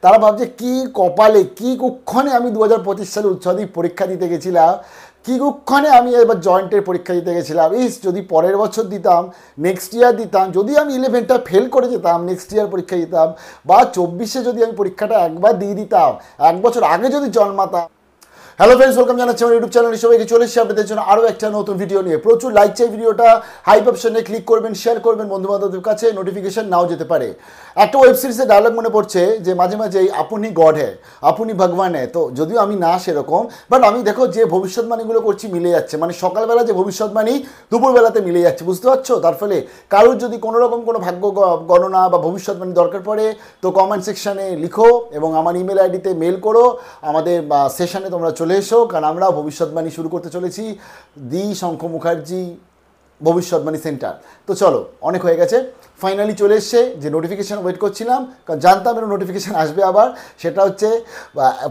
তারা ভাবছে কি কপালে কি কুক্ষণে আমি 2025 সালে উচ্চ মাধ্যমিক পরীক্ষা দিতে গেছিলাম, কি কুক্ষণে আমি এবার জয়েন্টের পরীক্ষা দিতে গেছিলাম। যদি পরের বছর দিতাম, নেক্সট ইয়ার দিতাম, যদি আমি 11টা ফেল করে যেতাম নেক্সট ইয়ার পরীক্ষা দিতাম, বা 24-এ যদি আমি পরীক্ষাটা একবার দিয়ে দিতাম, 1 বছর আগে যদি জন্মাতাম। হ্যালো ফ্রেন্ডস, ওয়েলকাম জানাচ্ছি আমার ইউটিউব চ্যানেলে সবাইকে। চলে এসেছি আপনাদের জন্য আরও একটা নতুন ভিডিও নিয়ে। প্রচুর লাইক চাই ভিডিওটা, হাইপ অপশনে ক্লিক করবেন, শেয়ার করবেন বন্ধুবান্ধবদের কাছে, নোটিফিকেশন নাও যেতে পারে। একটা ওয়েব সিরিজের ডায়লগ মনে পড়ছে যে মাঝে মাঝেই আপনি গড হ্যাঁ, আপনি ভগবান হ্যাঁ। তো যদিও আমি না সেরকম, বাট আমি দেখো যে ভবিষ্যৎবাণীগুলো করছি মিলে যাচ্ছে, মানে সকালবেলা যে ভবিষ্যৎবাণী দুপুরবেলাতে মিলে যাচ্ছে, বুঝতে পারছো? তার ফলে কারোর যদি কোনো রকম কোনো ভাগ্য গণনা বা ভবিষ্যৎবাণী দরকার পড়ে তো কমেন্ট সেকশানে লিখো এবং আমার ইমেল আইডিতে মেল করো, আমাদের সেশনে তোমরা চলে এসো, কারণ আমরা ভবিষ্যৎবাণী শুরু করতে চলেছি দি শঙ্খ মুখার্জি ভবিষ্যৎবাণী সেন্টার। তো চলো, অনেক হয়ে গেছে, ফাইনালি চলে এসছে। যে নোটিফিকেশান ওয়েট করছিলাম, কারণ জানতাম এর নোটিফিকেশান আসবে আবার, সেটা হচ্ছে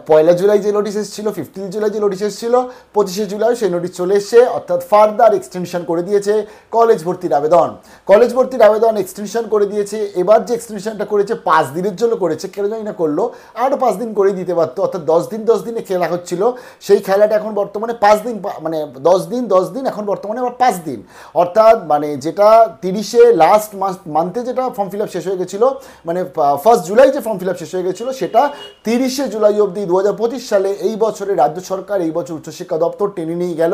1 জুলাই যে নোটিস এসেছিলো, 15 জুলাই যে নোটিস এসেছিলো, 25 জুলাই সেই নোটিস চলে এসছে। অর্থাৎ ফার্দার এক্সটেনশন করে দিয়েছে কলেজ ভর্তির আবেদন। কলেজ ভর্তির আবেদন এক্সটেনশন করে দিয়েছে। এবার যে এক্সটেনশনটা করেছে 5 দিনের জন্য করেছে, কেন জানি না করলো, আরও 5 দিন করেই দিতে পারতো। অর্থাৎ 10 দিনে খেলা হচ্ছিল, সেই খেলাটা এখন বর্তমানে 5 দিন, মানে 10 দিন এখন বর্তমানে আবার 5 দিন। অর্থাৎ মানে যেটা 30-এ লাস্ট মান্থে যেটা ফর্ম ফিল আপ শেষ হয়ে গেছিলো, মানে 1 জুলাই যে ফর্ম ফিল আপ শেষ হয়ে গেছিলো, সেটা 30 জুলাই অবধি 2025 সালে এই বছরে রাজ্য সরকার, এই বছর উচ্চশিক্ষা দপ্তর টেনে নিয়ে গেল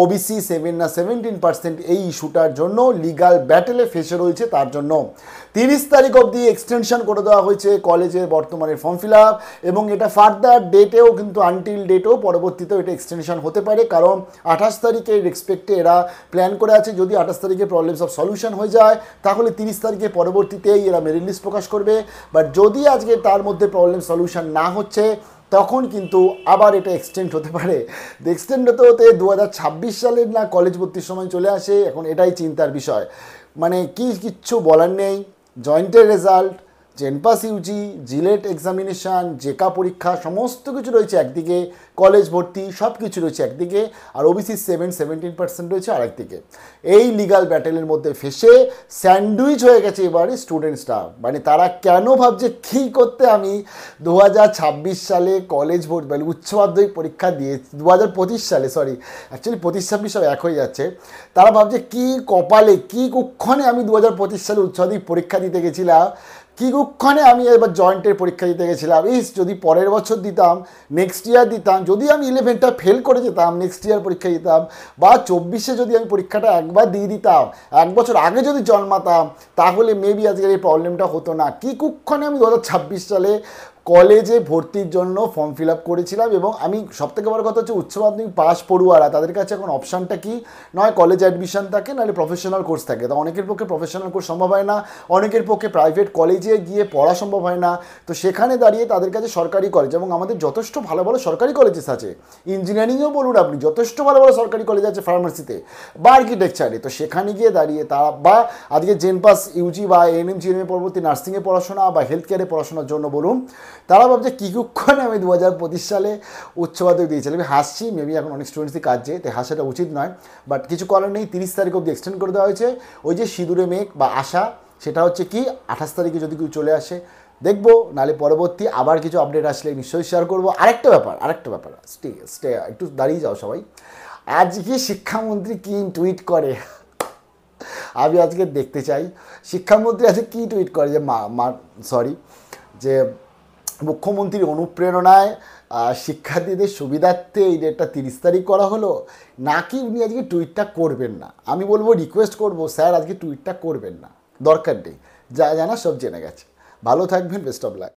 ওবিসি 17% এই ইস্যুটার জন্য লিগাল ব্যাটেলে ফেসে রয়েছে। তার জন্য 30 তারিখ অবধি এক্সটেনশন করে দেওয়া হয়েছে কলেজের বর্তমানে ফর্ম ফিল আপ, এবং এটা ফার্দার ডেটেও কিন্তু আনটিল ডেটেও পরবর্তীতেও এটা এক্সটেনশন হতে পারে, কারণ 28 তারিখের রেসপেক্টে এরা প্ল্যান করে আছে। যদি 28 তারিখে প্রবলেমস অফ সলিউশন হয়ে যায় তাহলে 30 তারিখে পরবর্তীতেই এরা মেরিট লিস্ট প্রকাশ করবে। বাট যদি আজকে তার মধ্যে প্রবলেম সলিউশন না হচ্ছে, তখন কিন্তু আবার এটা এক্সটেন্ড হতে পারে। এক্সটেন্ড হতে হতে 2026 সালের না কলেজ ভর্তির সময় চলে আসে। এখন এটাই চিন্তার বিষয়, মানে কিচ্ছু বলার নেই। জয়েন্টের রেজাল্ট, জেনপাস ইউজি, জিলেট এক্সামিনেশান, জেকা পরীক্ষা, সমস্ত কিছু রয়েছে একদিকে, কলেজ ভর্তি সব কিছু রয়েছে একদিকে, আর ওবিসি 17% রয়েছে আরেকদিকে। এই লিগাল ব্যাটেলের মধ্যে ফেসে স্যান্ডউইচ হয়ে গেছে এবারে স্টুডেন্টসরা। মানে তারা কেন ভাবছে কী করতে আমি 2026 সালে কলেজ ভর্তি, মানে উচ্চ মাধ্যমিক পরীক্ষা দিয়ে 2025 সালে, সরি অ্যাকচুয়ালি 25-26 সব এক হয়ে যাচ্ছে। তারা ভাবছে কি কপালে কি কুক্ষণে আমি 2025 সালে উচ্চ মাধ্যমিক পরীক্ষা দিতে গেছিলাম, কি কুক্ষণে আমি এবার জয়েন্টের পরীক্ষা দিতে গেছিলাম। যদি পরের বছর দিতাম, নেক্সট ইয়ার দিতাম, যদি আমি 11টা ফেল করে যেতাম নেক্সট ইয়ার পরীক্ষা দিতাম, বা 24-এ যদি আমি পরীক্ষাটা একবার দিয়ে দিতাম, 1 বছর আগে যদি জন্মাতাম, তাহলে মেবি আজকের এই প্রবলেমটা হতো না। কি কুক্ষণে আমি 2026 সালে কলেজে ভর্তির জন্য ফর্ম ফিল আপ করেছিলাম। এবং আমি সবথেকে বড় কথা হচ্ছে উচ্চ মাধ্যমিক পাস পড়ুয়ারা, তাদের কাছে এখন অপশানটা কি, নয় কলেজ অ্যাডমিশন থাকে, নাহলে প্রফেশনাল কোর্স থাকে। তো অনেকের পক্ষে প্রফেশনাল কোর্স সম্ভব হয় না, অনেকের পক্ষে প্রাইভেট কলেজে গিয়ে পড়া সম্ভব হয় না। তো সেখানে দাঁড়িয়ে তাদের কাছে সরকারি কলেজ, এবং আমাদের যথেষ্ট ভালো ভালো সরকারি কলেজেস আছে, ইঞ্জিনিয়ারিংও বলুন আপনি, যথেষ্ট ভালো ভালো সরকারি কলেজ আছে ফার্মাসিতে বা আর্কিটেকচারে। তো সেখানে গিয়ে দাঁড়িয়ে তারা, বা আজকে জেনপাস ইউজি বা এএনএম জিএনএম পরবর্তী নার্সিংয়ে পড়াশোনা বা হেলথ কেয়ারে পড়াশোনার জন্য বলুন, তারা ভাবছে কী কুক্ষণে আমি 2025 সালে উচ্চ মাধ্যমিক দিয়েছিলাম। আমি হাসছি, মেবি এখন অনেক স্টুডেন্টসই কাঁদছে, তাই হাসাটা উচিত নয়, বাট কিছু করার নেই। 30 তারিখ অবধি এক্সটেন্ড করে দেওয়া হয়েছে। ওই যে সিঁদুরে মেঘ বা আশা, সেটা হচ্ছে কি 28 তারিখে যদি কেউ চলে আসে দেখবো, নাহলে পরবর্তী আবার কিছু আপডেট আসলে নিশ্চয়ই শেয়ার করবো। আরেকটা ব্যাপার, স্টে একটু দাঁড়িয়ে যাও সবাই। আজকে শিক্ষামন্ত্রী কি টুইট করে আমি আজকে দেখতে চাই। শিক্ষামন্ত্রী আজকে কি টুইট করে, যে মুখ্যমন্ত্রীর অনুপ্রেরণায় শিক্ষার্থীদের সুবিধার্থে এই ডেটটা 30 তারিখ করা হলো, নাকি উনি আজকে টুইটটা করবেন না। আমি বলবো, রিকোয়েস্ট করবো, স্যার আজকে টুইটটা করবেন না, দরকার নেই, যা জানা সব জেনে গেছে। ভালো থাকবেন, বেস্ট অফ লাক।